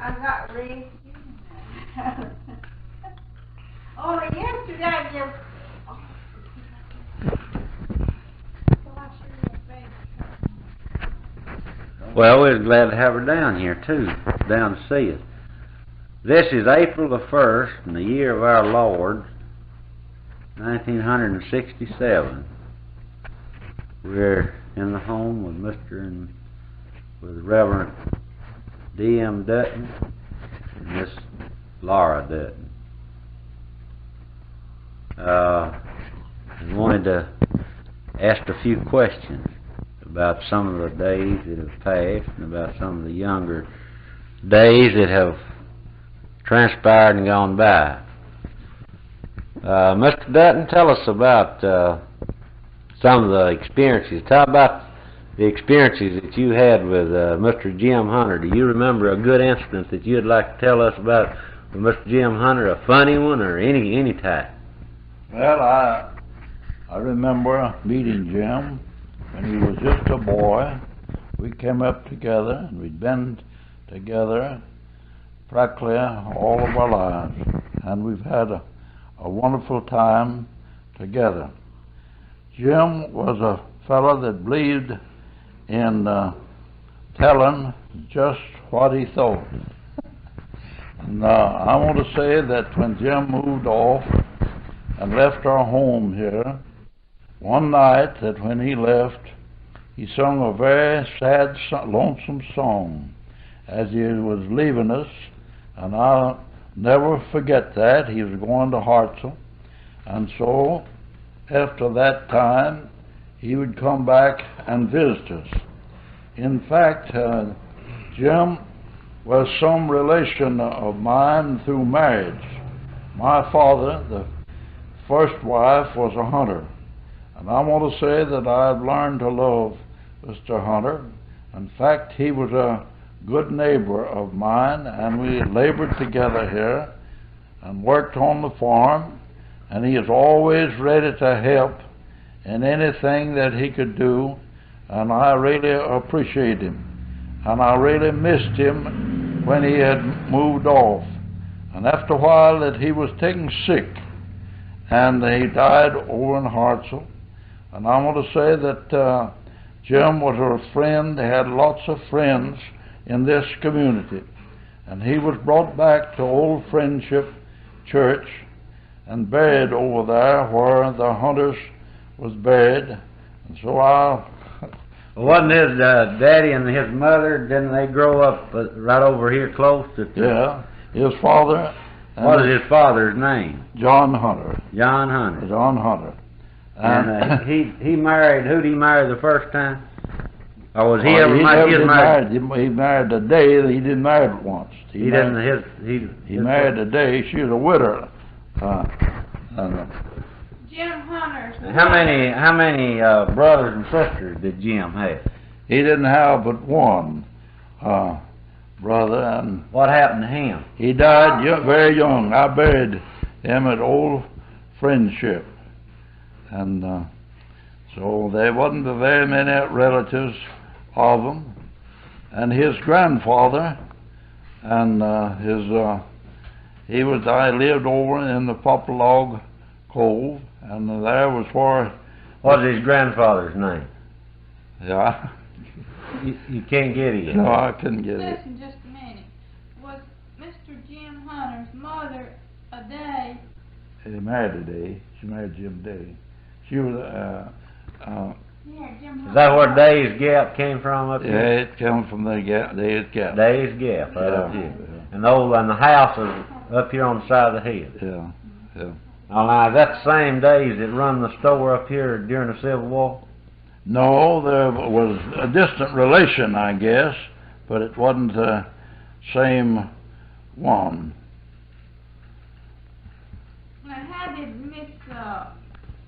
I got ready. Only yesterday I just... Well, we're glad to have her down here, too, down to see us. This is April the 1st in the year of our Lord, 1967. We're in the home with with Reverend D.M. Dutton and Miss Laura Dutton. I wanted to ask a few questions about some of the days that have passed and about some of the younger days that have transpired and gone by. Mr. Dutton, tell us about some of the experiences. Tell about the experiences that you had with Mr. Jim Hunter. Do you remember a good incident that you'd like to tell us about with Mr. Jim Hunter, a funny one or any type? Well, I remember meeting Jim when he was just a boy. We came up together, and we'd been together practically all of our lives, and we've had a wonderful time together. Jim was a fellow that believed in telling just what he thought. And I want to say that when Jim moved off and left our home here, one night that when he left, he sung a very sad, lonesome song as he was leaving us, and I'll never forget that. He was going to Hartselle, and so after that time, he would come back and visit us. In fact, Jim was some relation of mine through marriage. My father, the first wife, was a hunter, and I want to say that I've learned to love Mr. Hunter. In fact, he was a good neighbor of mine, and we labored together here and worked on the farm, and he is always ready to help in anything that he could do, and I really appreciate him. And I really missed him when he had moved off. And after a while that he was taken sick, and he died over in Hartselle. And I want to say that Jim was a friend. He had lots of friends in this community. And he was brought back to Old Friendship Church and buried over there where the Hunters was buried. And so Wasn't his daddy and his mother, didn't they grow up right over here close to... Yeah, his father... What is his father's name? John Hunter. John Hunter. John Hunter. And he married, who did he marry the first time? Or was he ever married? married? He married a day. He didn't marry it once. He married a day. She was a widow. Jim Hunter's... How many brothers and sisters did Jim have? He didn't have but one brother. And what happened to him? He died very young. I buried him at Old Friendship. And so there wasn't very many relatives of him. And his grandfather, and I lived over in the Poplar Log Cove, and there was where... What was his grandfather's name? Yeah. You can't get it. No, I couldn't get it. Listen just a minute. Was Mr. Jim Hunter's mother a Day? He married a Day. She married Jim Day. She was Is that where Day's Gap came from up here? Yeah, it came from the Day's Gap. Day's Gap, right up here. And the house is up here on the side of the hill. Yeah, yeah. Now, is that the same Days that run the store up here during the Civil War? No, there was a distant relation, I guess, but it wasn't the same one. Now, how did Miss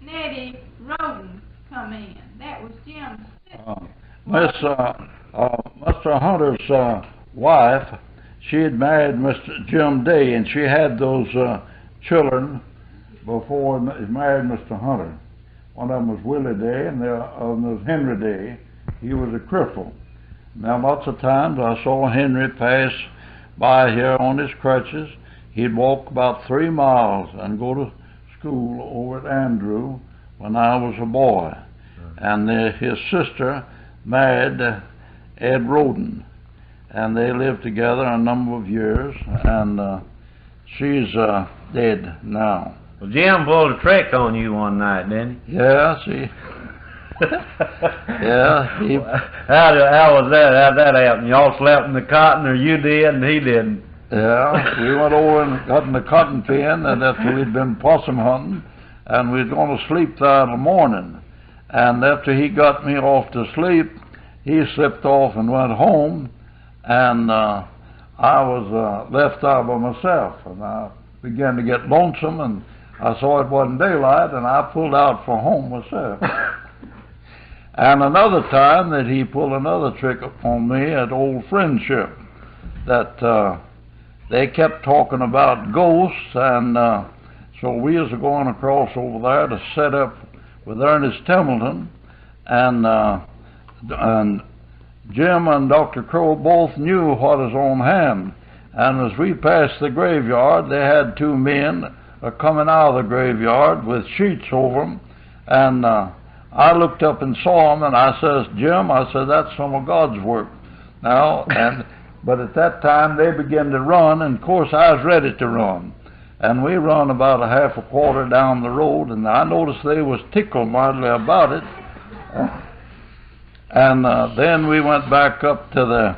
Nettie Roden come in? That was Jim's sister. Mr. Hunter's wife, she had married Mr. Jim Day, and she had those children before he married Mr. Hunter. One of them was Willie Day, and the other was Henry Day. He was a cripple. Now, lots of times I saw Henry pass by here on his crutches. He'd walk about 3 miles and go to school over at Andrew when I was a boy. And his sister married Ed Roden, and they lived together a number of years, and she's dead now. Well, Jim pulled a trick on you one night, didn't he? Yeah, see. Yeah. How was that? How'd that happen? Y'all slept in the cotton, or you did and he didn't? Yeah, we went over and got in the cotton pen, and after we'd been possum hunting, and we was going to sleep there in the morning. And after he got me off to sleep, he slipped off and went home, and I was left there by myself. And I began to get lonesome, and I saw it wasn't daylight, and I pulled out for home myself. And another time that he pulled another trick upon me at Old Friendship, that they kept talking about ghosts, and so we was going across over there to set up with Ernest Templeton, and Jim and Dr. Crow both knew what was on hand. And as we passed the graveyard, they had 2 men coming out of the graveyard with sheets over them, and I looked up and saw them, and I says, Jim, I said, that's some of God's work now. But at that time they began to run, and of course I was ready to run. And we run about a half a quarter down the road, and I noticed they was tickled mightily about it. And then we went back up to the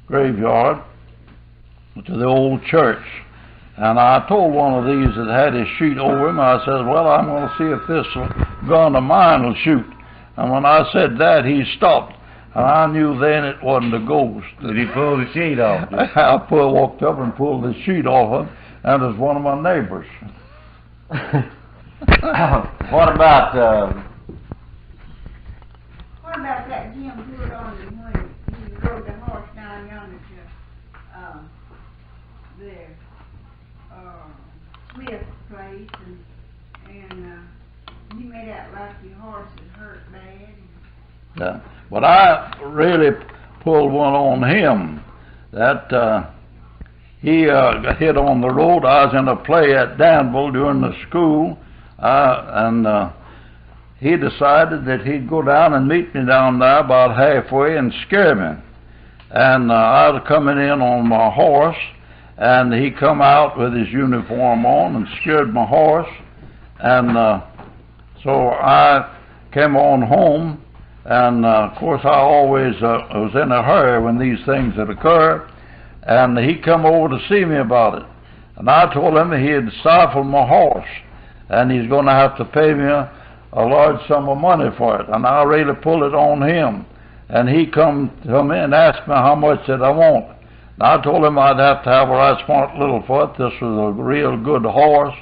graveyard, to the old church. And I told one of these that had his sheet over him, I said, well, I'm going to see if this gun of mine will shoot. And when I said that, he stopped. And I knew then it wasn't a ghost. Did he pull the sheet off? I walked up and pulled the sheet off him, and it was one of my neighbors. What about that Jim put on him when he rode the horse down yonder to there, Smith's place, and he made out like your horse had hurt bad. Yeah. But I really pulled one on him. That he got hit on the road. I was in a play at Danville during the school, and he decided that he'd go down and meet me down there about halfway and scare me. And I was coming in on my horse, and he come out with his uniform on and scared my horse. And so I came on home, and of course I always was in a hurry when these things had occurred. And he come over to see me about it. And I told him he had stifled my horse, and he's going to have to pay me a large sum of money for it. And I really pulled it on him. And he come to me and asked me how much did I want. And I told him I'd have to have a right smart little foot. This was a real good horse.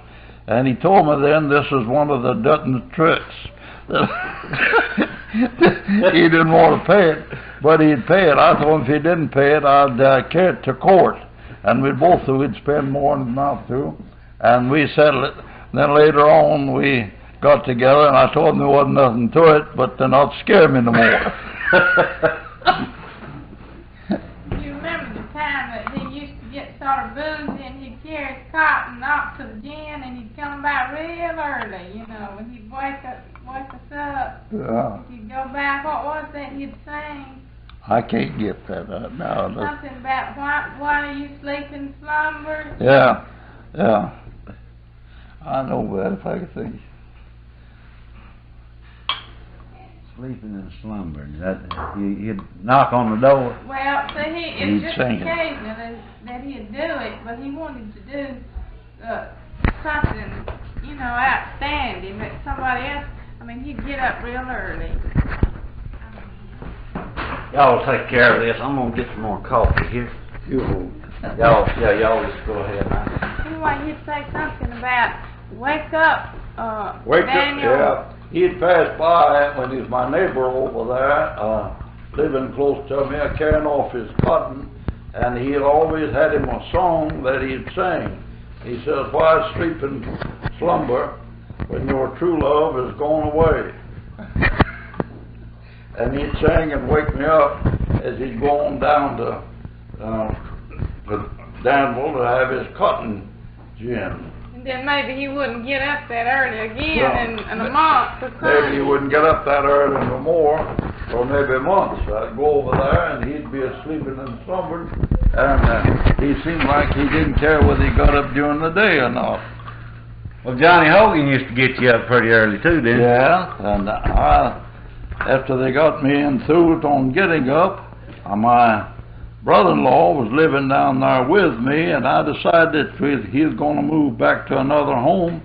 And he told me then this was one of the Dutton tricks. He didn't want to pay it, but he'd pay it. I told him if he didn't pay it, I'd carry it to court. And we'd spend more than enough to. And we settled it. And then later on, we got together, and I told him there wasn't nothing to it, but to not scare me no more. You remember the time that he used to get sort of boozy, and he'd carry his cotton off to the gin, and he'd come back real early, you know, when he'd wake us up. Yeah. He'd go back. What was that he'd sing? I can't get that now. Something about why are you sleeping slumber? Yeah, yeah. I know that if I could think. sleeping in slumber? He'd knock on the door. Well, see, it's just sing it. occasional that he'd do it, but he wanted to do something, you know, outstanding that somebody else. I mean, he'd get up real early. Y'all take care of this. I'm gonna get some more coffee here. Y'all just go ahead now. Anyway, he'd say something about wake up, Daniel. Yeah. He'd pass by when he was my neighbor over there, living close to me, carrying off his cotton, and he had always had him a song that he'd sing. He says, "Why sleep in slumber when your true love is gone away?" And he'd sing and wake me up as he'd go on down to Danville to have his cotton gin. And then maybe he wouldn't get up that early again in a month or something. Maybe he wouldn't get up that early no more, or maybe months. I'd go over there and he'd be asleep in the slumber, and he seemed like he didn't care whether he got up during the day or not. Well, Johnny Hogan used to get you up pretty early too, didn't he? Yeah, and after they got me enthused on getting up, my brother-in-law was living down there with me, and I decided that he was going to move back to another home,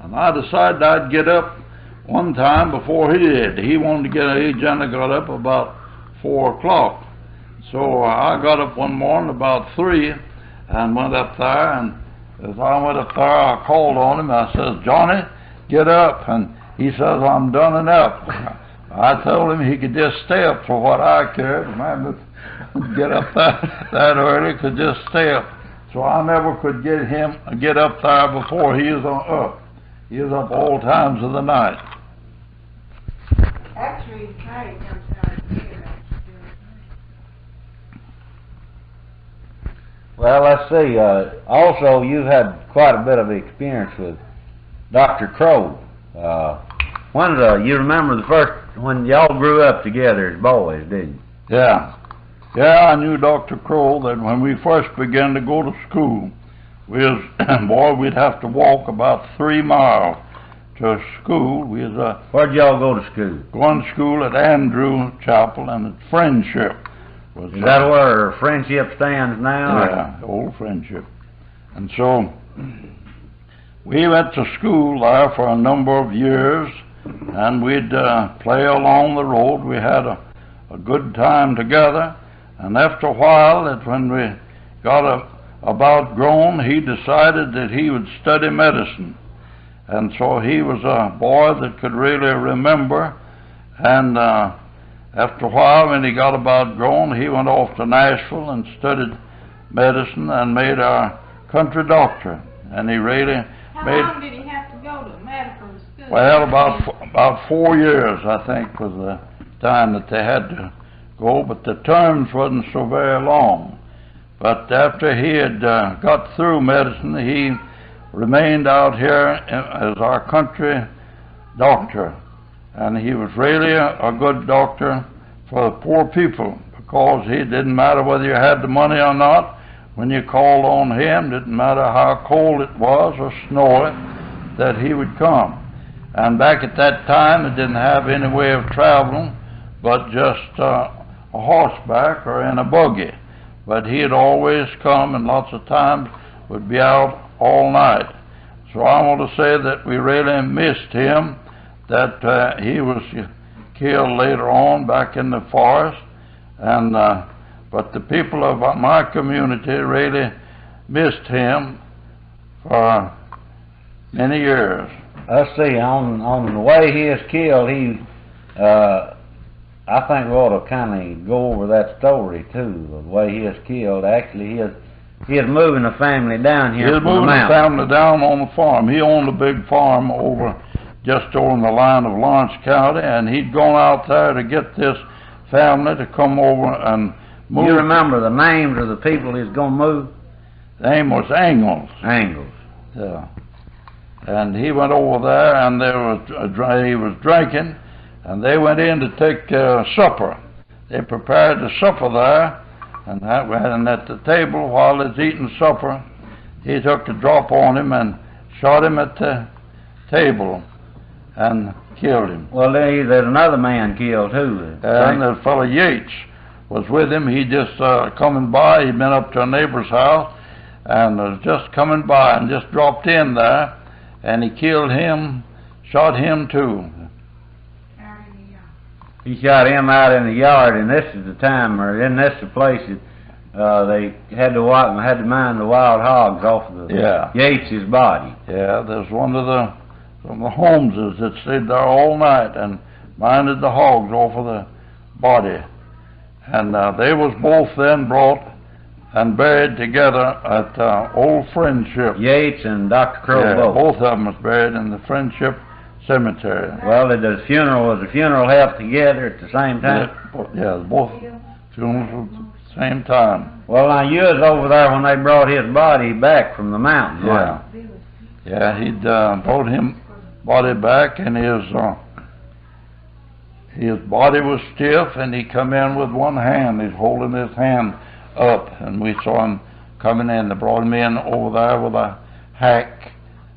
and I decided I'd get up one time before he did. He wanted to get up, he generally got up about 4 o'clock. So I got up one morning about 3 and went up there, and as I went up there, I called on him. I says, "Johnny, get up." And he says, "I'm done and up." I told him he could just stay up for what I cared. Man, get up that early, could just stay up. So I never could get up there before he was up. He was up all times of the night. Actually, he's married sometime here. Well, let's see. Also, you've had quite a bit of experience with Dr. Crow. You remember the first when y'all grew up together as boys, didn't you? Yeah. Yeah, I knew Dr. Crow that when we first began to go to school, we'd have to walk about 3 miles to school. Where'd y'all go to school? Going to school at Andrew Chapel and at Friendship. Is that where Friendship stands now? Yeah, old Friendship. And so we went to school there for a number of years, and we'd play along the road. We had a good time together, and after a while, that when we got about grown, he decided that he would study medicine. And so he was a boy that could really remember, and after a while, when he got about grown, he went off to Nashville and studied medicine and made our country doctor. And he really How long did he have to go to medical school? Well, about 4 years, I think, was the time that they had to go. But the terms wasn't so very long. But after he had got through medicine, he remained out here as our country doctor. And he was really a good doctor for the poor people, because he didn't matter whether you had the money or not. When you called on him, didn't matter how cold it was or snowy, that he would come. And back at that time, it didn't have any way of traveling but just a horseback or in a buggy. But he'd always come, and lots of times would be out all night. So I want to say that we really missed him, that he was killed later on back in the forest, and but the people of my community really missed him for many years. Let's see, on the way he is killed, I think we ought to kind of go over that story too, the way he is killed. Actually, he is moving the family down here. He was moving the family down on the farm. He owned a big farm just over in the line of Lawrence County, and he'd gone out there to get this family to come over and move. You remember the names of the people he's going to move? The name was Angles. Angles. Yeah. And he went over there, and he was drinking, and they went in to take supper. They prepared the supper there, and at the table while they was eating supper, he took a drop on him and shot him at the table and killed him. Well, there's another man killed too. And the fellow Yates was with him. He just coming by. He'd been up to a neighbor's house and was just coming by and just dropped in there, and he killed him, shot him too. He shot him out in the yard, and this is the time, or in this the place that they had to mind the wild hogs off of Yates's body. Yeah, there's one of the Holmeses that stayed there all night and minded the hogs off of the body. And they was both then brought and buried together at Old Friendship. Yates and Dr. Crow. Yeah, both of them was buried in the Friendship Cemetery. Well, was the funeral held together at the same time? Yeah, both funerals were at the same time. Well, now you was over there when they brought his body back from the mountain. Yeah. Yeah, he'd brought him body back, and his body was stiff, and he come in with one hand. He's holding his hand up, and we saw him coming in. They brought him in over there with a hack,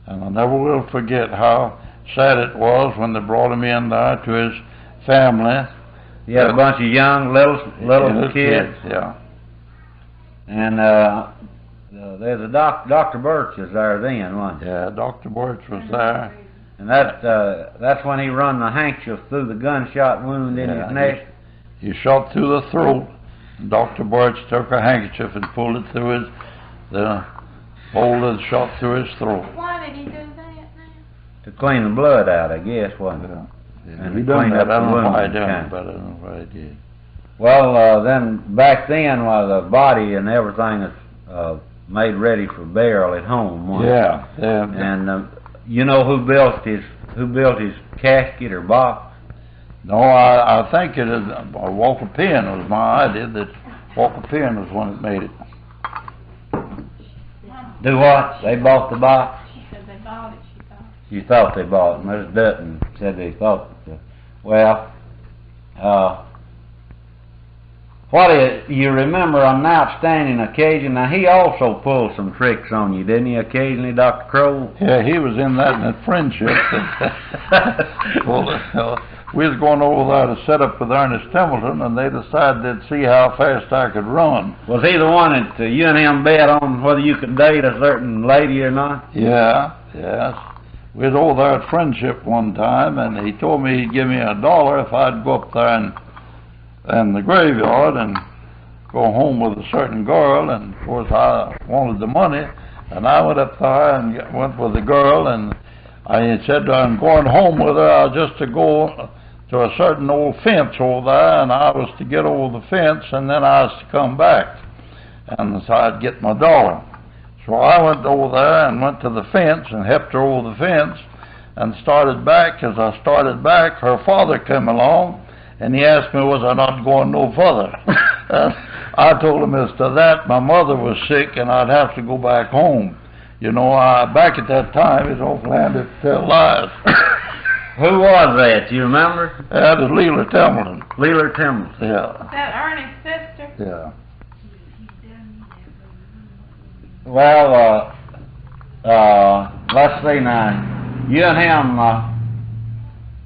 and I never will forget how sad it was when they brought him in there to his family. He had a bunch of young little kids. Yeah. And there's a Dr. Birch was there then, wasn't he? Yeah, Dr. Birch was there. And that's when he run the handkerchief through the gunshot wound in his neck. He shot through the throat, and Dr. Birch took a handkerchief and pulled it through the hole that shot through his throat. Why did he do that now? To clean the blood out, I guess, wasn't it? Yeah. And he to done clean that. up I the don't know wound. why he done it, but I don't know why he did. Well, then back then, the body and everything was made ready for burial at home. Wasn't it? Yeah. And you know who built his casket or box? No, I think it is Walker Penn was my idea. That Walker Penn was one that made it. Do what? They bought the box? She said they bought it, she thought. You thought they bought it. Mrs. Dutton said they thought. Well, what you remember on an outstanding occasion? Now he also pulled some tricks on you, didn't he? Occasionally, Dr. Crow. Yeah, he was in that friendship. Well, we was going over there to set up with Ernest Templeton, and they decided they'd see how fast I could run. Was he the one that you and him bet on whether you could date a certain lady or not? Yeah, yes. We was over there at Friendship one time, and he told me he'd give me $1 if I'd go up there and the graveyard and go home with a certain girl. And of course I wanted the money, and I went up there and went with the girl, and I said I'm going home with her. I was just to go to a certain old fence over there, and I was to get over the fence, and then I was to come back, and so I'd get my $1. So I went over there and went to the fence and helped her over the fence and started back. As I started back, her father came along, and he asked me was I not going no further. I told him as to that my mother was sick and I'd have to go back home. You know, back at that time, it's awful handy to tell lies. Who was that? You remember? That was Leela Templeton. Leela Templeton. Yeah. Is that Ernie's sister? Yeah. Well, let's see now. You and him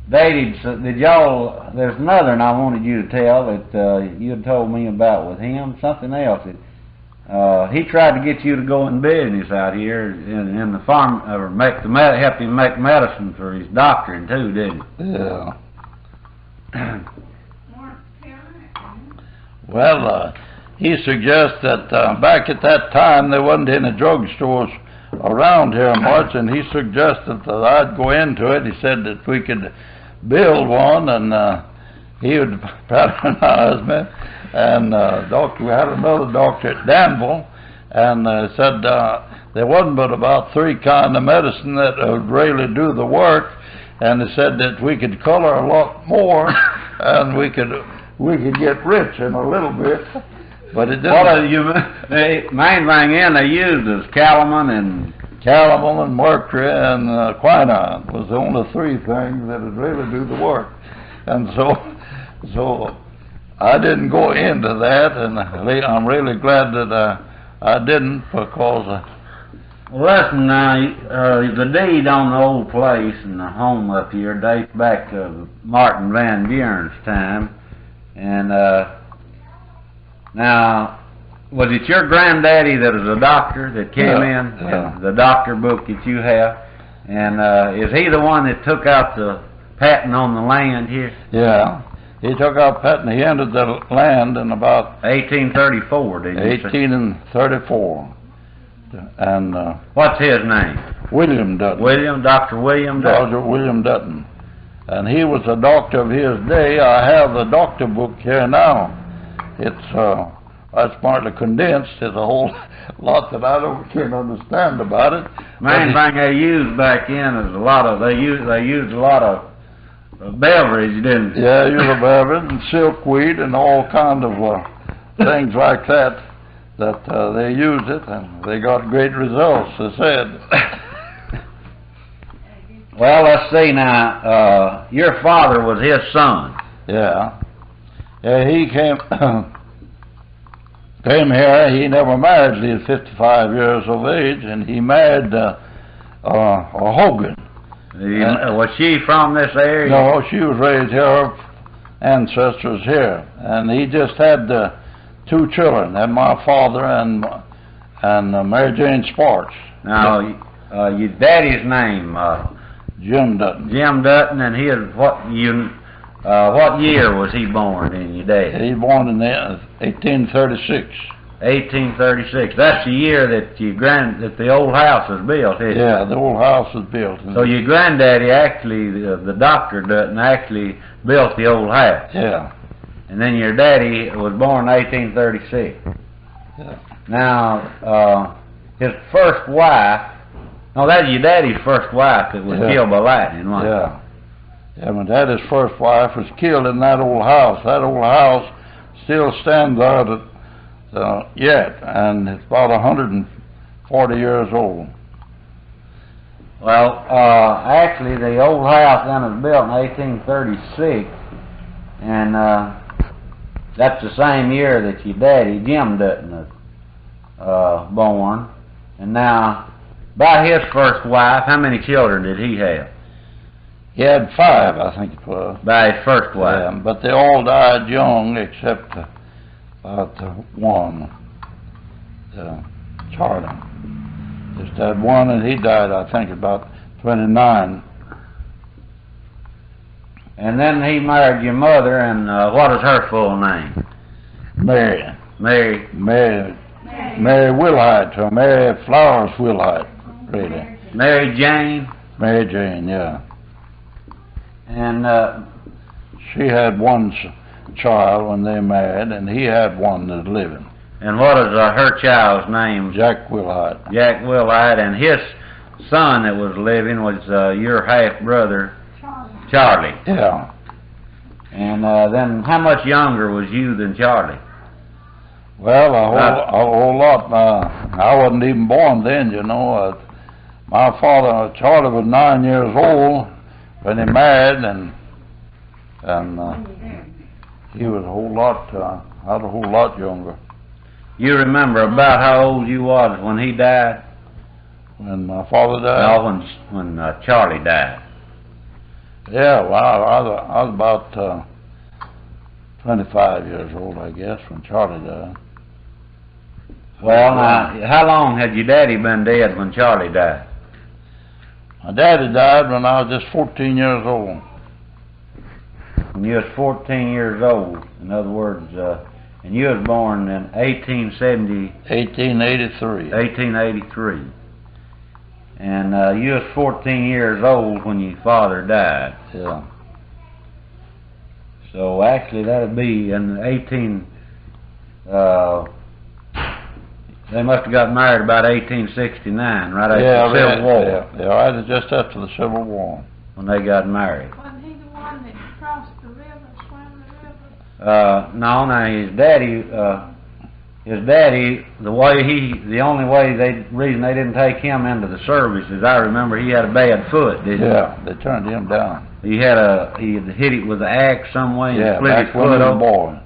dated. Did y'all? There's another, and I wanted you to tell that you had told me about with him. Something else. He tried to get you to go in business out here in the farm, or help him make medicine for his doctoring too, didn't he? Yeah. Well, he suggests that back at that time there wasn't any drugstores around here much, and he suggested that I'd go into it. He said that we could build one, and he would patronize me. And we had another doctor at Danville, and said there wasn't but about 3 kinds of medicine that would really do the work, and he said that we could color a lot more, and we could get rich in a little bit. But it didn't. The main thing they used is calamine and mercury and quinine was the only 3 things that would really do the work. And so I didn't go into that, and I'm really glad that I didn't, because listen now, the deed on the old place and the home up here dates back to Martin Van Buren's time, and now, was it your granddaddy that was a doctor that came in? Yeah. The doctor book that you have, and is he the one that took out the patent on the land here? Yeah. He took out patent. He entered the land in about 1834, didn't he? 1834. And what's his name? William Dutton. Dr. William Dutton. Dr. William Dutton. And he was a doctor of his day. I have the doctor book here now. It's partly condensed. There's a whole lot that I can't understand about it. Main thing they used back in is they used a lot of beverage, didn't they? Yeah, used a beverage and silkweed and all kind of things like that, they used it and they got great results, they said. Well, let's see now, your father was his son. Yeah. Yeah, he came here. He never married till he was 55 years of age, and he married a Hogan. Was she from this area? No, she was raised here. Her ancestors here, and he just had 2 children, and my father and Mary Jane Sparks. Now, your daddy's name? Jim Dutton. Jim Dutton, and what year was he born in, your dad? He was born in 1836. 1836. That's the year that that the old house was built, isn't it? Yeah, the old house was built. So your granddaddy actually, the Dr. Dutton, actually built the old house. Yeah. And then your daddy was born in 1836. Yeah. Now, his first wife, no, that's your daddy's first wife that was killed by lightning, wasn't it? Yeah. Yeah, my daddy's first wife was killed in that old house. That old house still stands there yet, and it's about 140 years old. Well, actually, the old house then was built in 1836, and that's the same year that your daddy, Jim Dutton, was born. And now, by his first wife, how many children did he have? He had 5, I think it was. By his first wife? Yeah, but they all died young except one, Charlie. Just had one, and he died, I think, about 29. And then he married your mother, and what is her full name? Mary. Mary. Mary Wilhite, or Mary Flowers Wilhite, really. Mary Jane? Mary Jane, yeah. And she had one child when they married, and he had one that's living. And what is her child's name? Jack Wilhite. Jack Wilhite, and his son that was living was your half-brother, Charlie. Yeah. And then how much younger was you than Charlie? Well, a whole lot. I wasn't even born then, you know. My father, Charlie, was 9 years old when he married, and he was a whole lot younger. You remember about how old you was when he died? When my father died? No, when Charlie died. Yeah, well, I was about 25 years old, I guess, when Charlie died. Well, now, how long had your daddy been dead when Charlie died? My daddy died when I was just 14 years old. When you was 14 years old, in other words, and you was born in 1883. 1883. And you was 14 years old when your father died. Yeah. So actually that'd be in 18... they must have got married about 1869, right after the Civil War. Yeah, right just after the Civil War. When they got married. Wasn't he the one that crossed the river, swam the river? No, now his daddy, the only reason they didn't take him into the service is I remember he had a bad foot, didn't he? Yeah, they turned him down. He hit it with an axe some way and split his back when foot he was a open. boy.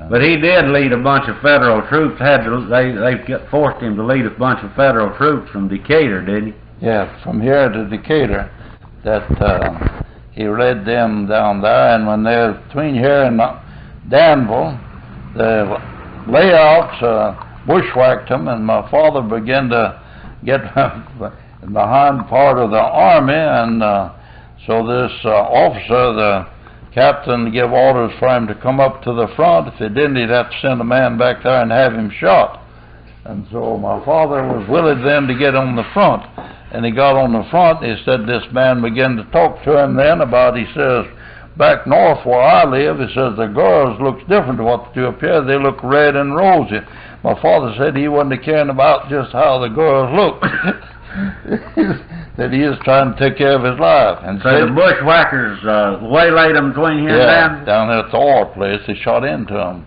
But he did lead a bunch of federal troops. They forced him to lead a bunch of federal troops from Decatur, didn't he? Yeah, from here to Decatur. That he led them down there, and when they were between here and Danville, the layouts bushwhacked them, and my father began to get in the hind part of the army, and so this officer, the captain, gave orders for him to come up to the front. If he didn't, he'd have to send a man back there and have him shot. And so my father was willing then to get on the front. And he got on the front, and he said this man began to talk to him then about, he says, back north where I live, he says, the girls looks different to what they do up here. They look red and rosy. My father said he wasn't caring about just how the girls looked. That he is trying to take care of his life. And so the bushwhackers waylaid him between here and down there at the oil place. They shot into him.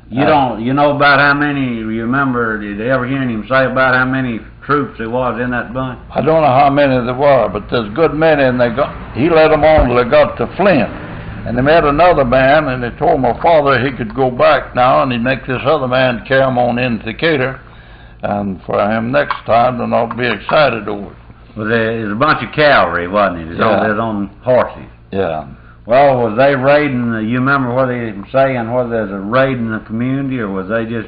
You know about how many, you remember, did you ever hear him say about how many troops there was in that bunch? I don't know how many there were, but there's a good many, and he led them on till they got to Flint. And they met another man, and they told my father he could go back now, and he'd make this other man carry him on into Decatur, and for him next time, then I'll be excited over it. Well, there was a bunch of cavalry, wasn't it? They was on horses. Yeah. Well, was they raiding, you remember what they were saying, whether there's a raid in the community, or was they just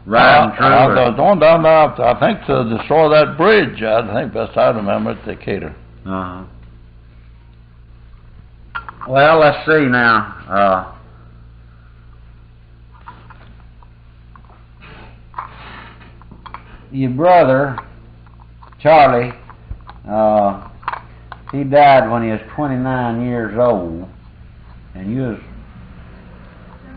riding through? They was going down there, I think, to destroy that bridge. I think best I remember at Decatur. Uh-huh. Well, let's see now. Your brother, Charlie, he died when he was 29 years old, and you was...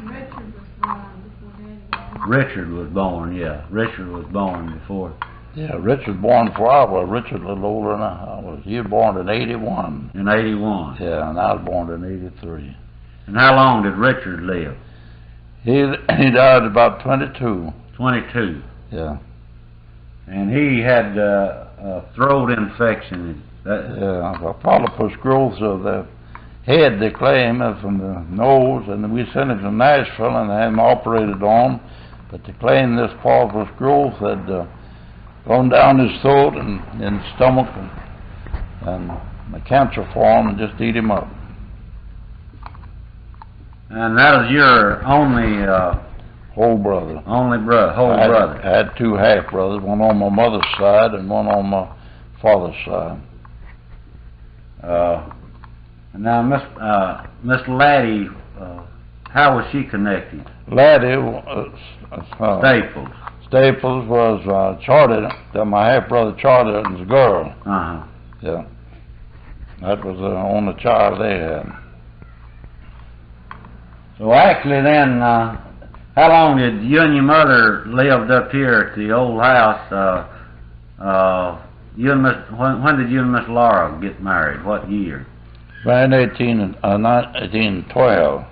Richard was born before Daddy. Richard was born, yeah. Richard was born before. Yeah, Richard born before I was. Richard a little older than I was. He was born in 81. In 81? Yeah, and I was born in 83. And how long did Richard live? He died about 22. 22? Yeah. And he had a throat infection. Yeah, a polypus growth of the head, they claim, from the nose, and we sent him to Nashville and had him operated on, but they claim this polypus growth had gone down his throat and in his stomach, and the cancer formed and just eat him up. And that was your only whole brother. Only brother, brother. I had two half brothers, one on my mother's side and one on my father's side. Now, Miss Laddie, how was she connected? Laddie was Staples. Staples was Charlie. My half brother Charlie was a girl. Uh-huh. Yeah. That was the only child they had. So actually, then, how long did you and your mother lived up here at the old house? When did you and Miss Laura get married? What year? Right in 1912.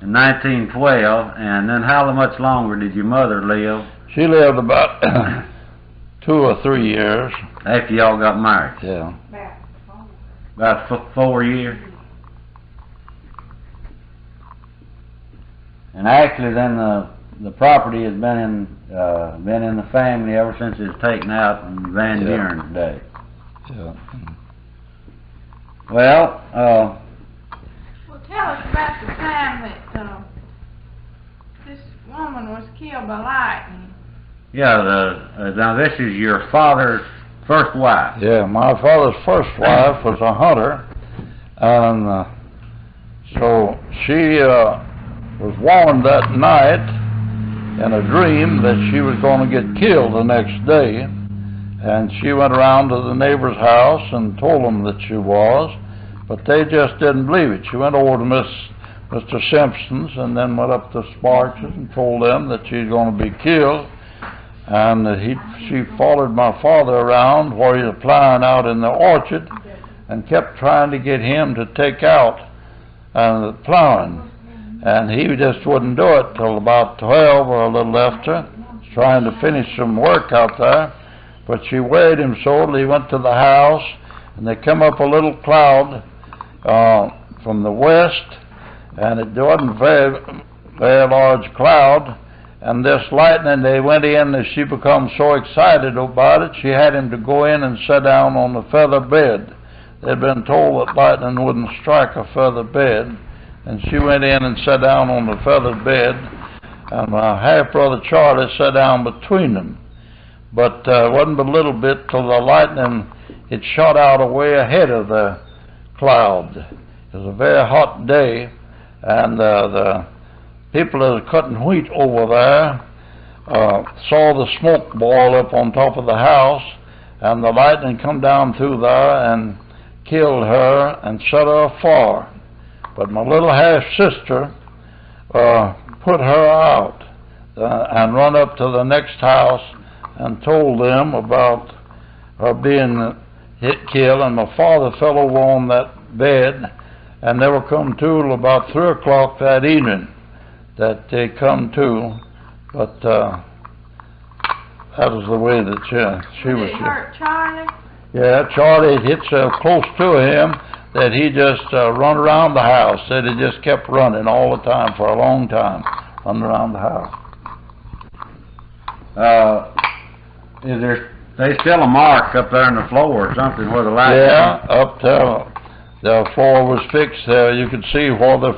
In 1912, and then how much longer did your mother live? She lived about 2 or 3 years. After y'all got married? Yeah. About 4 years? And actually, then the property has been in the family ever since it was taken out in Van Buren's day. Yeah. Well, tell us about the time that this woman was killed by lightning. Yeah, now this is your father's first wife. Yeah, my father's first wife was a hunter, and so she was warned that night in a dream that she was going to get killed the next day, and she went around to the neighbor's house and told them that she was, but they just didn't believe it. She went over to Mr. Simpson's and then went up to Sparks and told them that she's going to be killed, and she followed my father around where he was plowing out in the orchard and kept trying to get him to take out the plowing. And he just wouldn't do it till about 12 or a little after, trying to finish some work out there. But she worried him so that he went to the house, and they come up a little cloud from the west, and it wasn't a very large cloud. And this lightning, they went in, and she became so excited about it, she had him to go in and sit down on the feather bed. They'd been told that lightning wouldn't strike a feather bed. And she went in and sat down on the feathered bed, and my half-brother Charlie sat down between them. But it wasn't but a little bit till the lightning, it shot out away ahead of the cloud. It was a very hot day, and the people that were cutting wheat over there saw the smoke boil up on top of the house, and the lightning come down through there and killed her and set her afire. But my little half-sister put her out and run up to the next house and told them about her being killed, and my father fell over on that bed and never come to till about 3 o'clock that evening that they come to But that was the way that she was. Did it hurt Charlie? Yeah, Charlie hit so close to him that he just run around the house. Said he just kept running all the time for a long time, running around the house. Is there? They still a mark up there in the floor or something where the light? Yeah, up there, the floor was fixed. You could see where the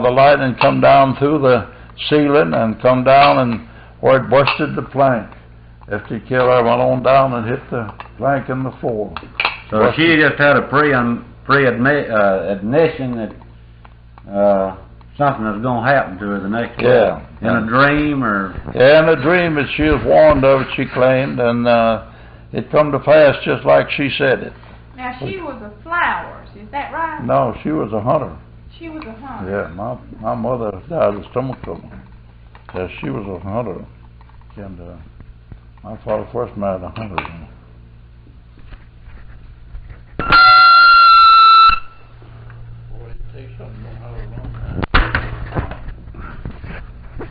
lightning come down through the ceiling and come down and where it busted the plank. After the killer went on down and hit the plank in the floor. So busted. She just had a admission that something was going to happen to her the next day. Yeah. In a dream or? Yeah, in a dream that she was warned of it, she claimed, and it come to pass just like she said it. Now she was a Flowers, is that right? No, she was a hunter. She was a hunter. Yeah, my mother died of stomach trouble. Yeah, she was a hunter, and my father first married a hunter.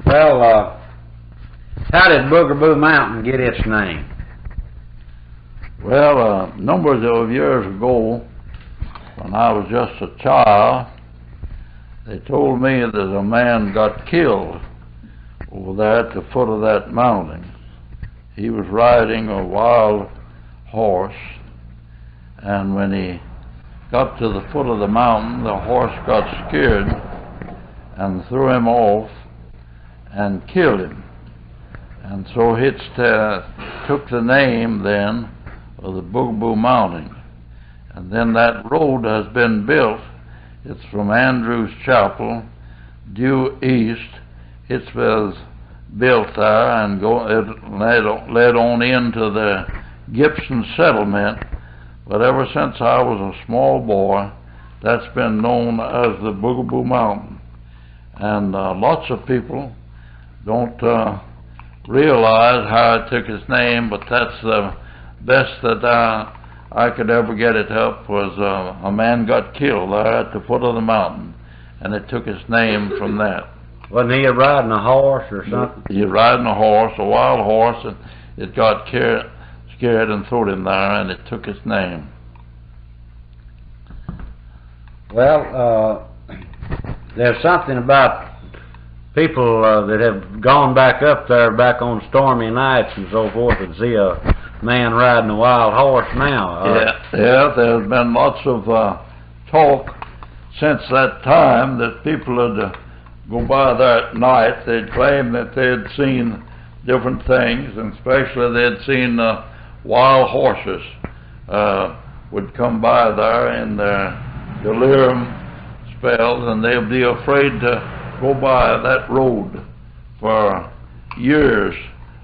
Well, how did Boogaboo Mountain get its name? Well, numbers of years ago, when I was just a child, they told me that a man got killed over there at the foot of that mountain. He was riding a wild horse, and when he got to the foot of the mountain, the horse got scared and threw him off and killed him. And so it took the name then of the Boogaboo Mountain. And then that road has been built. It's from Andrew's Chapel due east. It was built there and led on into the Gibson settlement. But ever since I was a small boy, that's been known as the Boogaboo Mountain. And lots of people don't realize how it took its name, but that's the best that I could ever get it up was a man got killed there at the foot of the mountain, and it took its name from that. Wasn't he riding a horse or something? He was riding a horse, a wild horse, and it got scared and threw him there, and it took its name. Well, there's something about people that have gone back up there back on stormy nights and so forth and see a man riding a wild horse now. Yeah, there's been lots of talk since that time that people would go by there at night. They'd claim that they'd seen different things, and especially they'd seen wild horses would come by there in their delirium spells, and they'd be afraid to go by that road for years.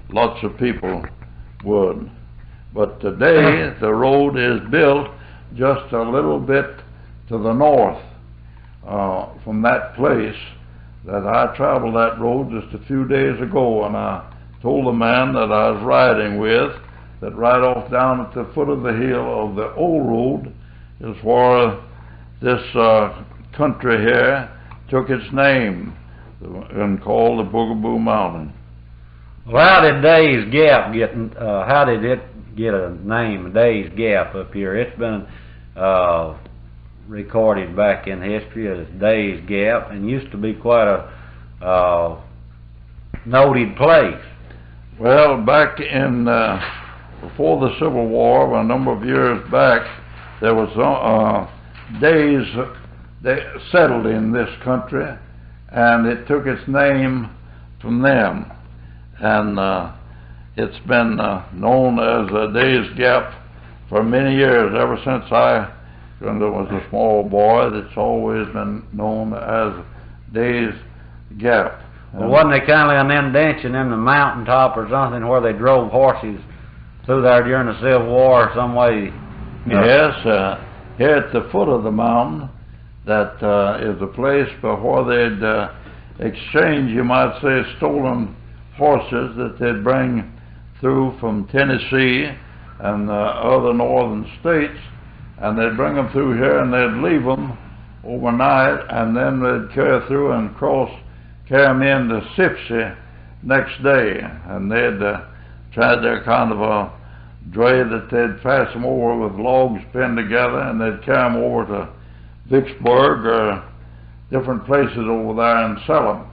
Lots of people would. But today the road is built just a little bit to the north from that place that I traveled that road just a few days ago, and I told the man that I was riding with that right off down at the foot of the hill of the old road is where this country here took its name and called the Boogaboo Mountain. Well, how did Days Gap get? How did it get a name, Days Gap, up here? It's been recorded back in history as Days Gap, and used to be quite a noted place. Well, back in before the Civil War, a number of years back, there was Days they settled in this country, and it took its name from them. And it's been known as Days Gap for many years, ever since I was a small boy. It's always been known as Days Gap. Well, wasn't there kind of an indention in the mountaintop or something where they drove horses through there during the Civil War some way? Yes, here at the foot of the mountain, that is a place where they'd exchange, you might say, stolen horses that they'd bring through from Tennessee and other northern states, and they'd bring them through here and they'd leave them overnight, and then they'd carry through and carry them into Sipsey next day, and they'd tried their kind of a dray that they'd pass them over with logs pinned together, and they'd carry them over to Vicksburg or different places over there and sell them.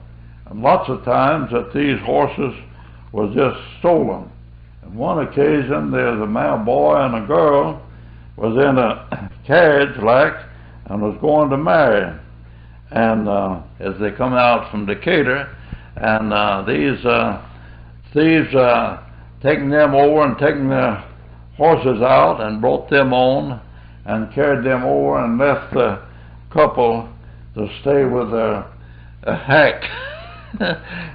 And lots of times that these horses was just stolen. On one occasion, there's a man, boy and a girl was in a carriage like and was going to marry. And as they come out from Decatur, and these thieves taking them over and taking their horses out and brought them on and carried them over and left the couple to stay with their hack.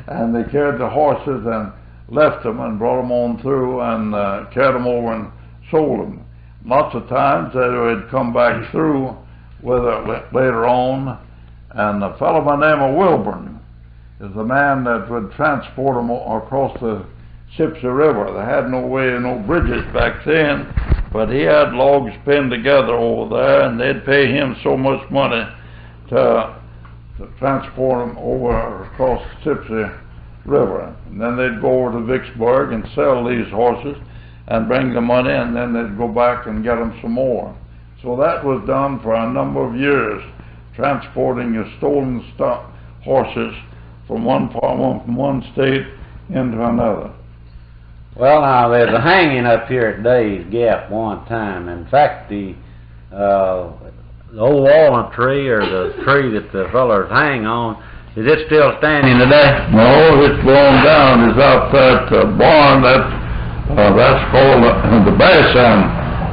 And they carried the horses and left them and brought them on through and carried them over and sold them. Lots of times they would come back through with it later on, and a fellow by the name of Wilburn is the man that would transport them across the Sipsey River. They had no way, no bridges back then, but he had logs pinned together over there, and they'd pay him so much money to transport them over across the Sipsey River. And then they'd go over to Vicksburg and sell these horses and bring the money, and then they'd go back and get them some more. So that was done for a number of years, transporting the stolen horses from one state into another. Well, now, there's a hanging up here at Dave's Gap one time. In fact, the old walnut tree, or the tree that the fellers hang on, is it still standing today? No, it's blown down. It's out that barn. That's called the Basham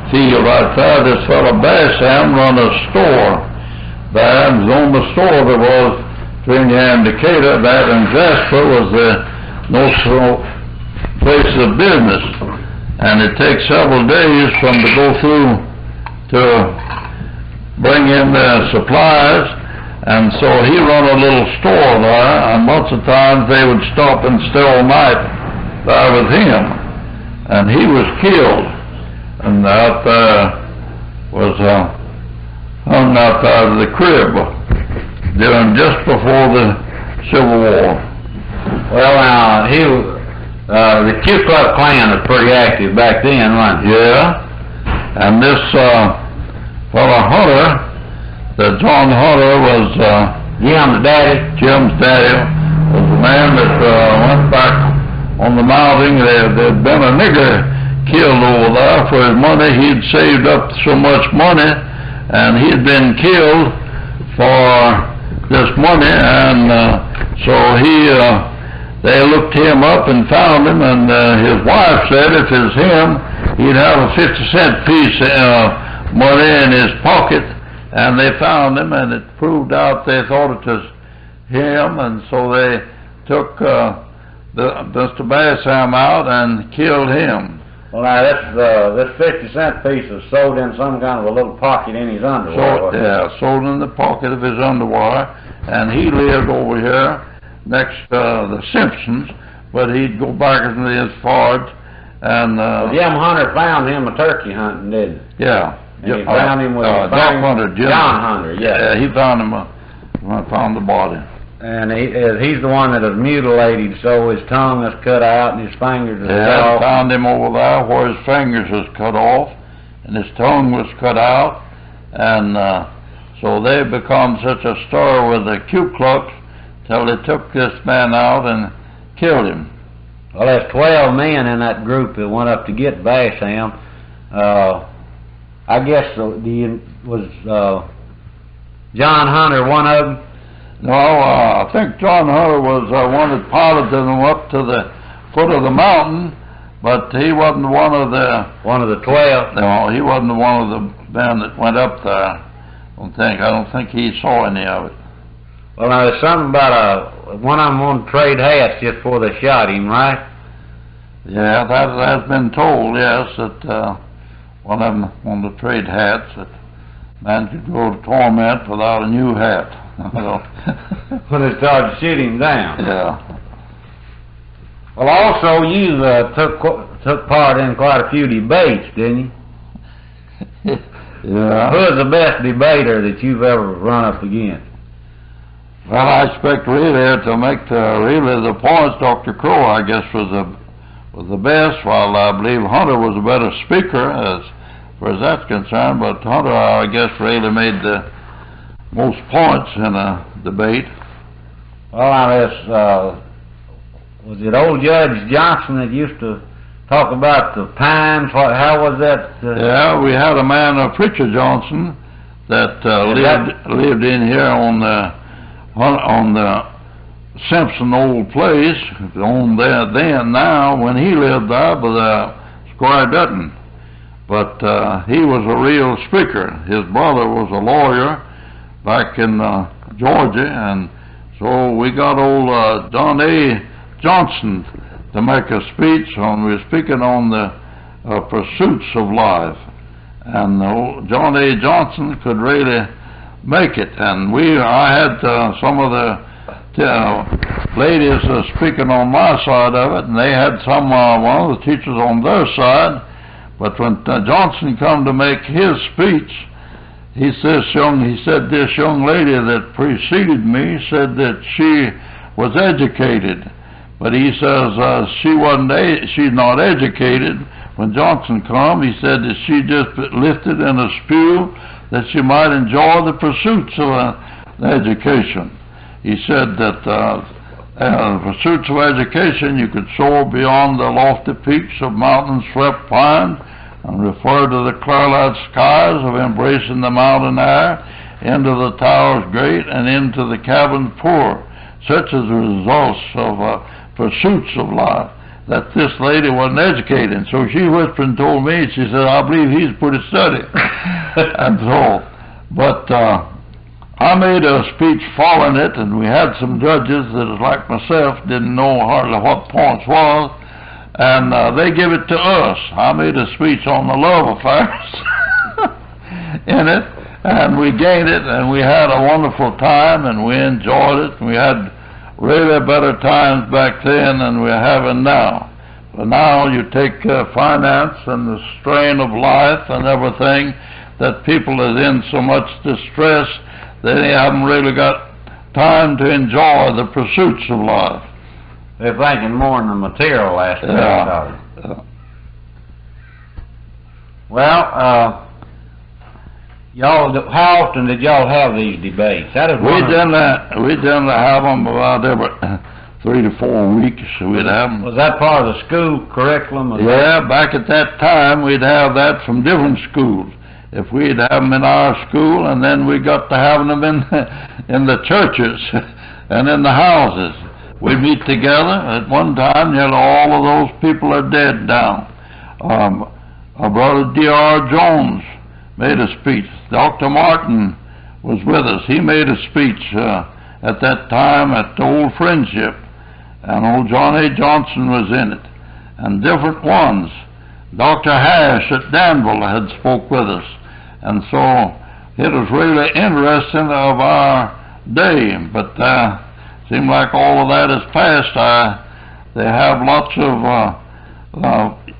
field right there. This fellow Basham run a store there. It was on the store that was between here and Decatur. That and Jasper was the most place of business, and it takes several days for them to go through to bring in their supplies. And so he run a little store there, and lots of times they would stop and stay all night there with him. And he was killed, and out there was hung out there of the crib just before the Civil War. Well, now, the Ku Klux Klan was pretty active back then, wasn't it? Yeah, and this fellow Hunter, that John Hunter was Jim's daddy, was the man that went back on the mountain. There'd been a nigger killed over there for his money. He'd saved up so much money, and he'd been killed for this money, and so they looked him up and found him, and his wife said if it's him, he'd have a 50-cent piece of money in his pocket. And they found him, and it proved out they thought it was him, and so they took Mr. Basham out and killed him. Well, now, this 50-cent piece was sewed in some kind of a little pocket in his underwear. Sewed in the pocket of his underwear, and he lived over here next to the Simpsons, but he'd go back into his forge, and... Jim Hunter found him a turkey hunting, didn't he? Yeah. And he found him with John Hunter. Yeah, he found him. Found the body. And he's the one that was mutilated, so his tongue was cut out and his fingers was cut off. Found him over there where his fingers was cut off, and his tongue was cut out, and so they become such a stir with the Ku Klux till they took this man out and killed him. Well, there's 12 men in that group that went up to get Basham. I guess was John Hunter one of them? No, I think John Hunter was one that piloted them up to the foot of the mountain, but he wasn't one of the 12. No, he wasn't one of the men that went up there. I don't think he saw any of it. Well, now there's something about one of them wanted to trade hats just before they shot him, right? Yeah, that has been told. Yes, that one of them wanted to trade hats. That man could go to torment without a new hat. When they started shooting him down. Yeah. Well, also you took part in quite a few debates, didn't you? Yeah. Who is the best debater that you've ever run up against? Well, I expect really to make the points. Dr. Crow, I guess, was the best. While I believe Hunter was a better speaker as far as that's concerned, but Hunter, I guess, really made the most points in a debate. Well, was it old Judge Johnson that used to talk about the pines? How was that? Yeah, we had a man, Preacher Johnson, that lived in here on the Simpson old place, on there then now, when he lived there by Squire Dutton. But he was a real speaker. His brother was a lawyer back in Georgia, and so we got old John A. Johnson to make a speech on, we were speaking on the pursuits of life. And John A. Johnson could really make it. And I had some of the ladies speaking on my side of it, and they had one of the teachers on their side. But when Johnson come to make his speech, he said this young lady that preceded me said that she was educated, but he says she's not educated. When Johnson come, he said that she just lifted in a spew that she might enjoy the pursuits of education. He said that pursuits of education, you could soar beyond the lofty peaks of mountain-swept pine and refer to the clear-light skies of embracing the mountain air, into the towers great and into the cabins poor, such as the results of pursuits of life. That this lady wasn't educated, and so she whispered and told me, she said, I believe he's pretty steady. And so, but I made a speech following it, and we had some judges that, like myself, didn't know hardly what points was, and they give it to us. I made a speech on the love affairs in it, and we gained it, and we had a wonderful time, and we enjoyed it, and we had really better times back then than we're having now. But now you take finance and the strain of life and everything, that people is in so much distress that they haven't really got time to enjoy the pursuits of life. They're thinking more in the material aspect of it. Yeah. Well, y'all, how often did y'all have these debates? We generally have them about every 3 to 4 weeks. We'd have them. Was that part of the school curriculum? Yeah, back at that time, we'd have that from different schools. If we'd have them in our school, and then we got to having them in the churches and in the houses. We'd meet together. At one time, nearly all of those people are dead now. Our brother D.R. Jones made a speech. Dr. Martin was with us. He made a speech at that time at the Old Friendship, and old John A. Johnson was in it, and different ones. Dr. Hash at Danville had spoke with us, and so it was really interesting of our day, but seemed like all of that is past. They have lots of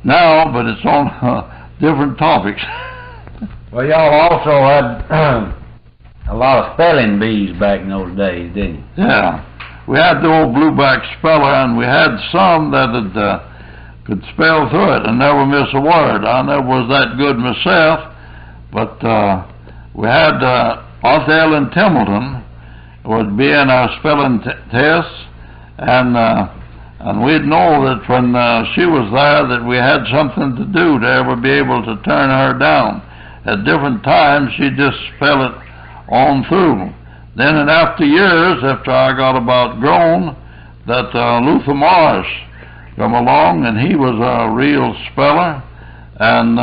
now, but it's on different topics. Well, y'all also had a lot of spelling bees back in those days, didn't you? Yeah. We had the old blueback speller, and we had some that could spell through it and never miss a word. I never was that good myself, but we had Aunt Ellen Templeton would be in our spelling tests, and we'd know that when she was there that we had something to do to ever be able to turn her down. At different times, she'd just spell it on through. Then in after years, after I got about grown, that Luther Morris come along, and he was a real speller, and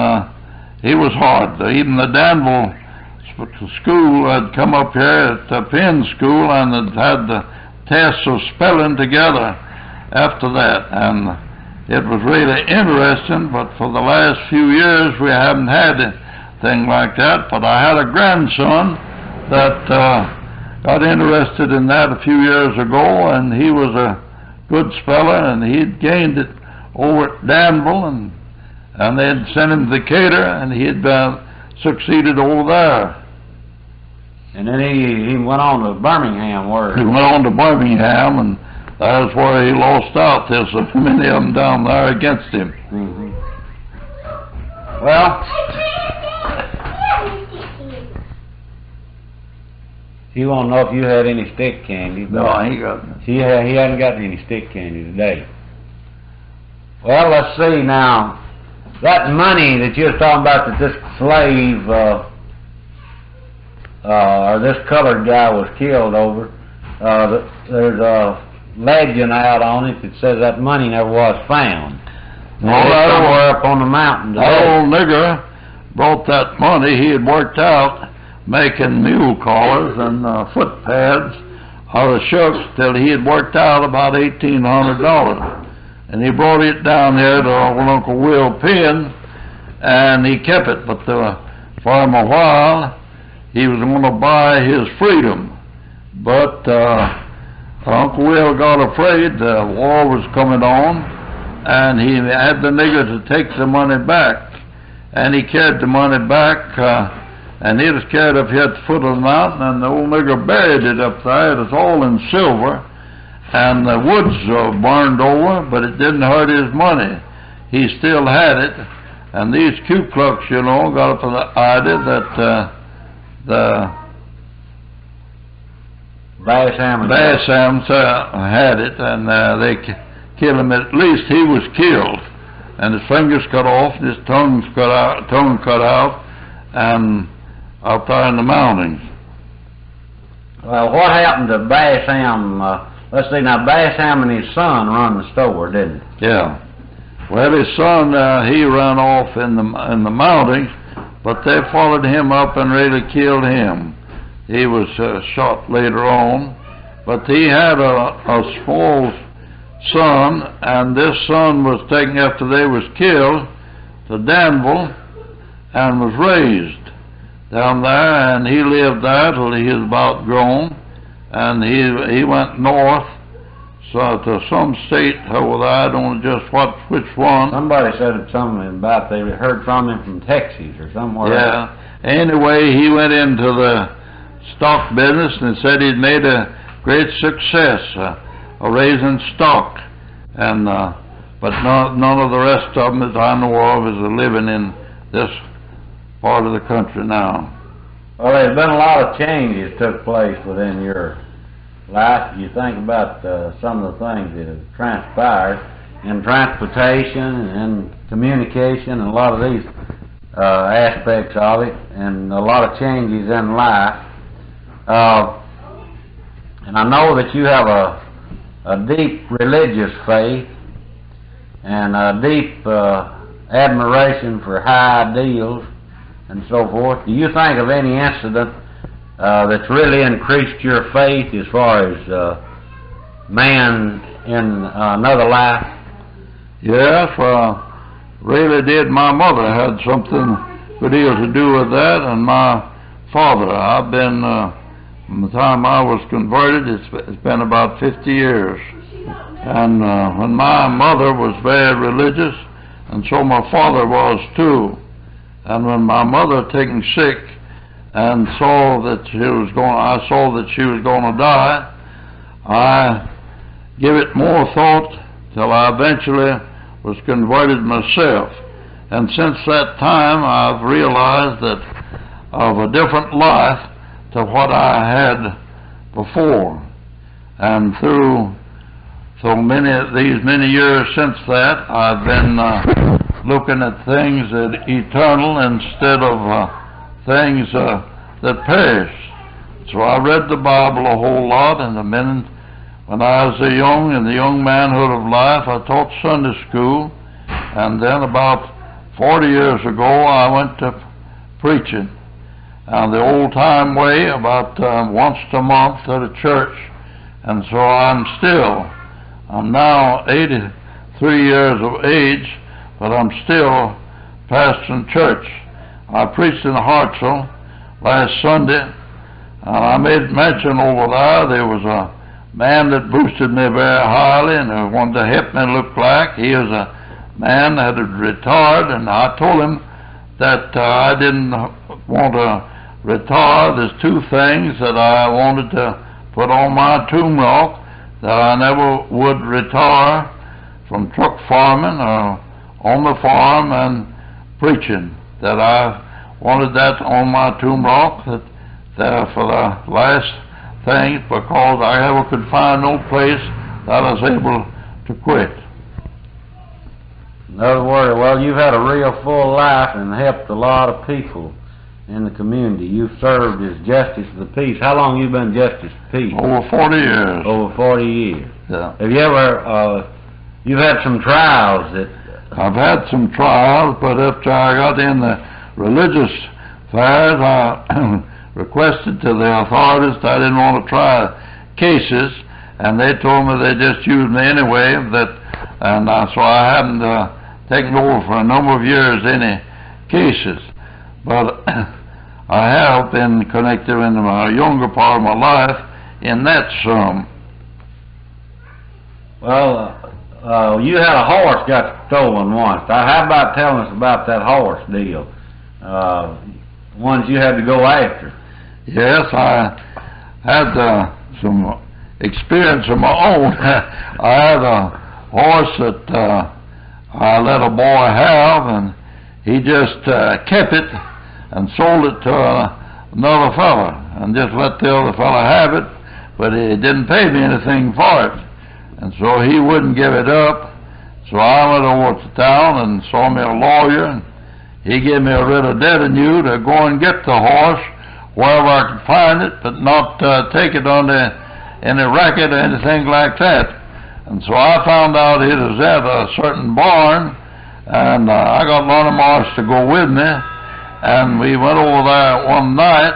he was hard. Even the Danville school had come up here at the Penn school and had the tests of spelling together after that, and it was really interesting, but for the last few years we haven't had anything like that. But I had a grandson that got interested in that a few years ago, and he was a good speller, and he'd gained it over at Danville, and they'd sent him to Decatur, and he had succeeded over there. And then he went on to Birmingham, where he went on to Birmingham, and that's where he lost out. There's so many of them down there against him. Mm-hmm. Well, he won't know if you had any stick candy. No, I ain't got none. He hadn't got any stick candy today. Well, let's see now. That money that you was talking about that this slave, or this colored guy was killed over, there's a legend out on it that says that money never was found. Somewhere up on the mountain. That old nigger brought that money he had worked out making mule collars and foot pads out of shucks till he had worked out about $1,800. And he brought it down here to old Uncle Will Penn, and he kept it. But for him a while, he was going to buy his freedom. But Uncle Will got afraid the war was coming on, and he had the nigger to take the money back. And he carried the money back, and he was carried up here at the foot of the mountain, and the old nigger buried it up there. It was all in silver, and the woods burned over, but it didn't hurt his money. He still had it, and these Ku Klux, you know, got up with the idea that the Basham had it, and they killed him. At least he was killed, and his fingers cut off, and his tongue cut out, and out there in the mountains. Well, what happened to Basham? Let's see, now Basham and his son run the store, didn't he? Yeah. Well, his son, he ran off in the mountains, but they followed him up and really killed him. He was shot later on, but he had a small son, and this son was taken after they was killed to Danville and was raised down there, and he lived there till he was about grown, and he went north, so to some state over there. I don't know just which one. Somebody said something about they heard from him from Texas or somewhere. Yeah. Anyway, he went into the stock business and said he'd made a great success of raising stock, and but none of the rest of them that I know of is living in this part of the country now. Well, there's been a lot of changes took place within your life. You think about some of the things that have transpired in transportation and communication and a lot of these aspects of it, and a lot of changes in life. And I know that you have a deep religious faith and a deep admiration for high ideals and so forth. Do you think of any incident that's really increased your faith as far as man in another life? Yes, really did. My mother had something good deal to do with that, and my father. I've been, from the time I was converted, it's been about 50 years. And when my mother was very religious, and so my father was too. And when my mother taken sick and saw that I saw that she was going to die, I give it more thought till I eventually was converted myself. And since that time, I've realized that of a different life to what I had before. And through these many years since that, I've been looking at things that eternal instead of things that perish. So I read the Bible a whole lot, and the minute when I was in the young manhood of life, I taught Sunday school, and then about 40 years ago I went to preaching. The old-time way, about once a month at a church, and so I'm now 83 years of age, but I'm still pastoring church. I preached in Hartselle last Sunday, and I made mention over there was a man that boosted me very highly and who wanted to help me look like. He was a man that had retired, and I told him that I didn't want to retire, there's two things that I wanted to put on my tomb rock, that I never would retire from truck farming or on the farm and preaching, that I wanted that on my tomb rock, that for the last things, because I ever could find no place that I was able to quit. In other words, well, you've had a real full life and helped a lot of people in the community. You've served as Justice of the Peace. How long have you been Justice of the Peace? Over 40 years. Over 40 years. Yeah. Have you ever, you've had some trials that... I've had some trials, but after I got in the religious affairs, I requested to the authorities that I didn't want to try cases, and they told me they just used me anyway, and so I haven't taken over for a number of years any cases. But I have been connected in my younger part of my life in that some. Well, you had a horse got stolen once. How about telling us about that horse deal? Ones you had to go after. Yes, I had some experience of my own. I had a horse that I let a boy have, and he just kept it and sold it to another fella, and just let the other fella have it, but he didn't pay me anything for it, and so he wouldn't give it up. So I went over to town and saw me a lawyer, and he gave me a writ of debt anew to go and get the horse wherever I could find it, but not take it under any racket or anything like that. And so I found out it was at a certain barn, and I got one of Morris to go with me, and we went over there one night,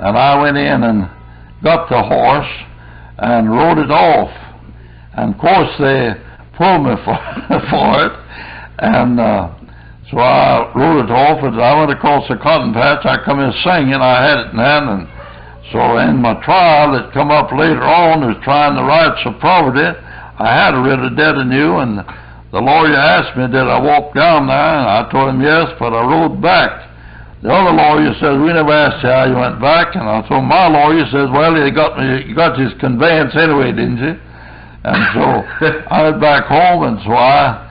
and I went in and got the horse and rode it off. And of course they pulled me for it, and so I rode it off, and I went across the cotton patch. I come in singing, I had it in hand, and so in my trial that come up later on, was trying the rights of property. I had a writ of debt anew, and the lawyer asked me, did I walk down there? And I told him yes, but I rode back. The other lawyer says, we never asked you how you went back. And I told my lawyer, says, well, you got his conveyance anyway, didn't you? And so I went back home, and so I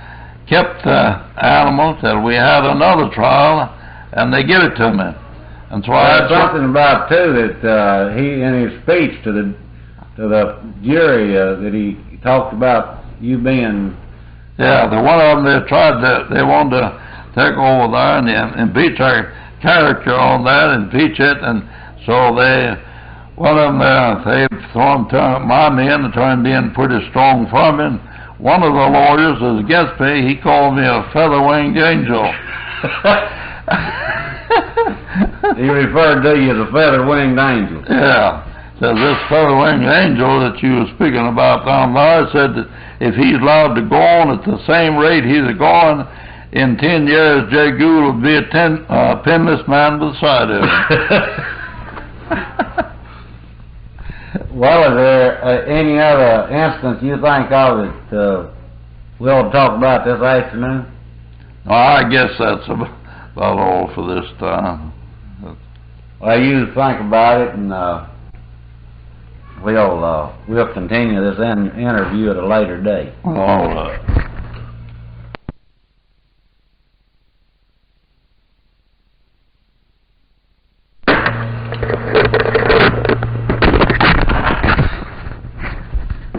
kept the animal till we had another trial, and they give it to me. And so I had something about too that he, in his speech to the jury, that he talked about you being. Yeah, the one of them they wanted to take over there and impeach our character on that, impeach it, and so one of them they turned my men and turned in pretty strong from him. One of the lawyers was against me. He called me a feather-winged angel. He referred to you as a feather-winged angel. Yeah. Said this feather-winged angel that you were speaking about down there said that if he's allowed to go on at the same rate he's going, in 10 years Jay Gould will be a penniless man beside him. Well, is there any other instance you think of that we'll talk about this afternoon? No, I guess that's about all for this time. Well, you think about it, and we'll continue this interview at a later date. All right.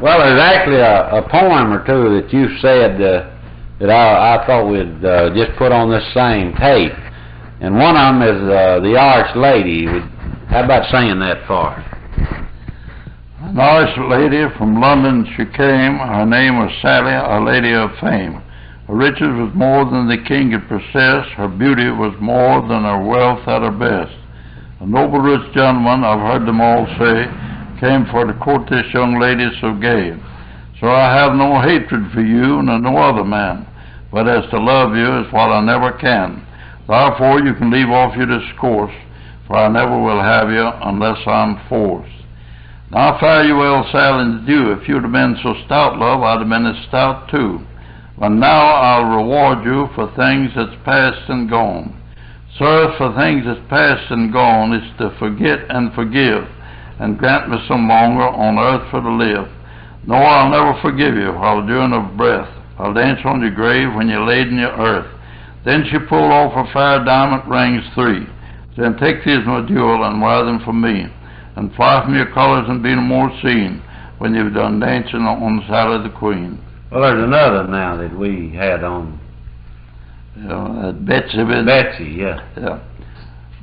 Well, there's actually a poem or two that you said that I thought we'd just put on this same tape. And one of them is The Arch Lady. How about singing that for us? An Arch lady from London she came. Her name was Sally, a lady of fame. Her riches was more than the king could possess. Her beauty was more than her wealth at her best. A noble rich gentleman, I've heard them all say, came for to court this young lady so gay. So I have no hatred for you, nor no other man, but as to love you is what I never can. Therefore you can leave off your discourse, for I never will have you unless I'm forced. Now fare you well, Sally, and adieu. If you'd have been so stout, love, I'd have been as stout too. But now I'll reward you for things that's past and gone. Sirs, for things that's past and gone, it's to forget and forgive, and grant me some longer on earth for to live. No, I'll never forgive you while during of breath. I'll dance on your grave when you're laid in your earth. Then she pulled off her fair diamond rings 3. Then take these, my jewel, and wear them for me, and fly from your colors and be no more seen when you've done dancing on the side of the Queen. Well, there's another now that we had on. Betsy. Betsy, yeah.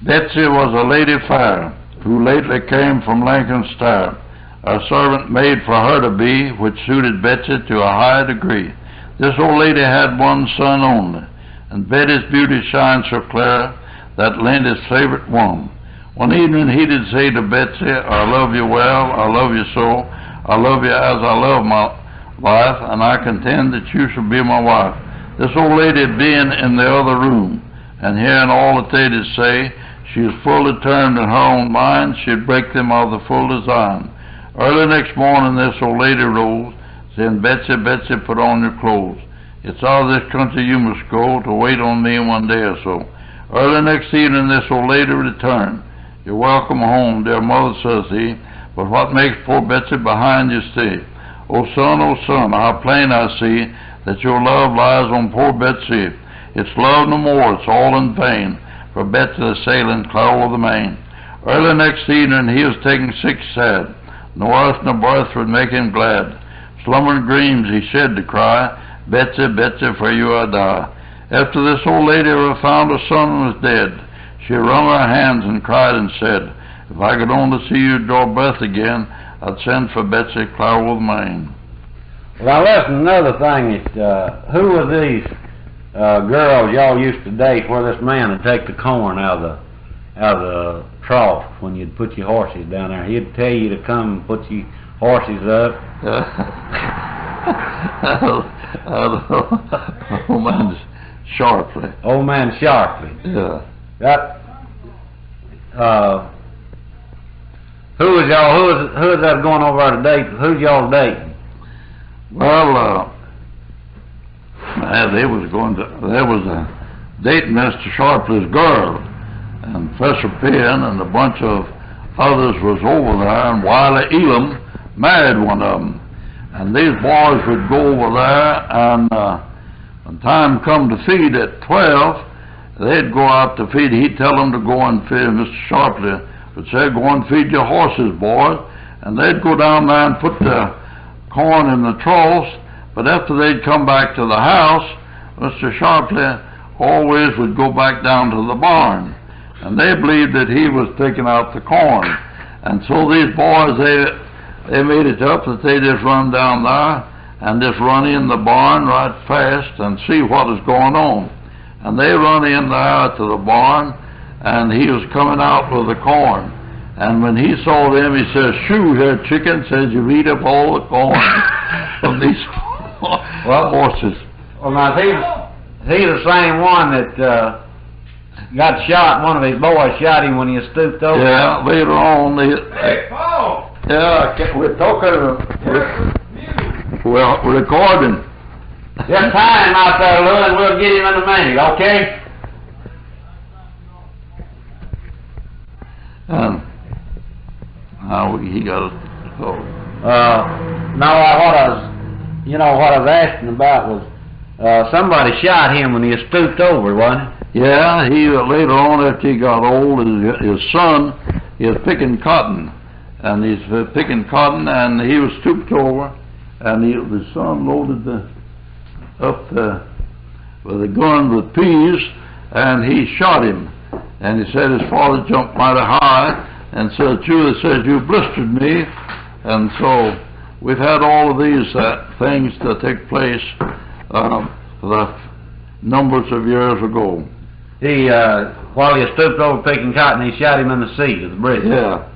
Betsy was a lady fair, who lately came from Lincolnshire. A servant made for her to be, which suited Betsy to a high degree. This old lady had one son only, and Betty's beauty shined so clear that lent his favorite one. One evening he did say to Betsy, I love you well, I love you so, I love you as I love my life, and I contend that you shall be my wife. This old lady being in the other room, and hearing all that they did say, she was full determined in her own mind she'd break them of the full design. Early next morning this old lady rose, saying, Betsy, Betsy, put on your clothes. It's out of this country you must go to wait on me one day or so. Early next evening this old lady returned. You're welcome home, dear mother, says he, but what makes poor Betsy behind you stay? Oh son, how plain I see that your love lies on poor Betsy. It's love no more, it's all in vain, for Betsy the sailing cloud of the main. Early next evening he was taken sick sad. No earth nor birth would make him glad. Slumbering dreams he shed to cry, Betsy, Betsy, for you I die. After this old lady found her son was dead, she wrung her hands and cried and said, if I could only see you draw breath again, I'd send for Betsy Clarwell Maine. Well, now listen, another thing is, who were these girls y'all used to date where this man would take the corn out of the trough when you'd put your horses down there? He'd tell you to come and put your horses up. Old man Sharpley. Old man Sharpley. Yeah. Who was that going over there to date? Who's y'all dating? Well, there was a dating Mr. Sharpley's girl, and Professor Penn and a bunch of others was over there, and Wiley Elam married one of them. And these boys would go over there, and when time come to feed at 12, they'd go out to feed. He'd tell them to go and feed. Mr. Sharpley would say, go and feed your horses, boys. And they'd go down there and put the corn in the troughs, but after they'd come back to the house, Mr. Sharpley always would go back down to the barn. And they believed that he was taking out the corn. And so these boys, they made it up that they just run down there and just run in the barn right fast and see what is going on. And they run in there to the barn, and he was coming out with the corn. And when he saw them, he says, shoo, here, chicken, says, you eat up all the corn from these horses. Well, now, he's the same one that got shot. One of his boys shot him when he stooped over. Yeah, later on. Hey, Paul! Yeah, we're talking, we're recording. Just tie him out there, Lou, and we'll get him in a minute, okay? He got it. No, what I was asking about was, somebody shot him when he stooped over, wasn't it? Yeah, he later on, after he got old, his son, he was picking cotton, and he's picking cotton, and he was stooped over, and his son loaded with a gun with peas, and he shot him. And he said his father jumped mighty high, and so truly says, you blistered me. And so we've had all of these things that take place numbers of years ago. He, while he stooped over picking cotton, he shot him in the seat of the bridge. Yeah.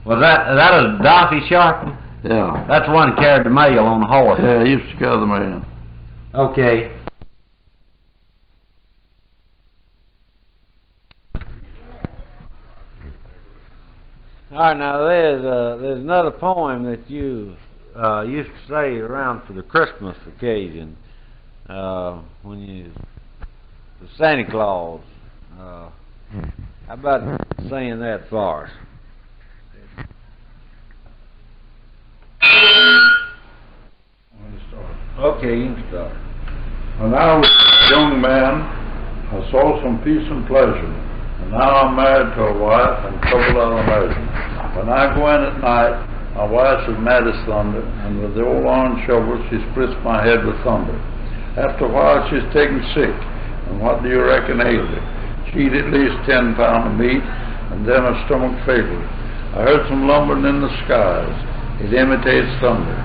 Was that a Doffy Sharpley? Yeah. That's the one who carried the mail on the horse. Yeah, he used to carry the mail. Okay. All right, now there's another poem that you used to say around for the Christmas occasion when the Santa Claus How about saying that for us? Okay, you can start. When I was a young man, I saw some peace and pleasure. And now I'm married to a wife and couple other measures. When I go in at night, my wife's as mad as thunder, and with the old iron shovel she splits my head with thunder. After a while she's taken sick, and what do you reckon ailed her? She eat at least 10 pounds of meat, and then her stomach failed. I heard some lumbering in the skies. It imitates thunder.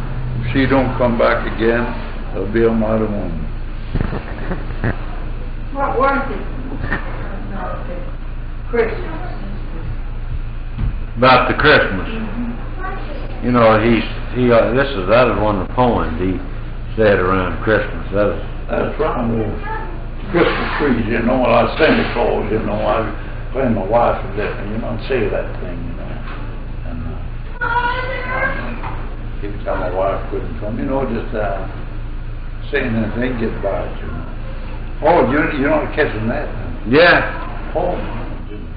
If she don't come back again, there'll be a mighty woman. What was it? Christmas. About the Christmas. You know, that is one of the poems he said around Christmas. That's around the Christmas trees, you know, I Santa Claus, you know, I claim my wife would let me, you know, say that thing, you know. And every time my wife couldn't come, you know, just saying anything, get by it, you know. Oh, you're not catching that? Yeah. Oh, my goodness.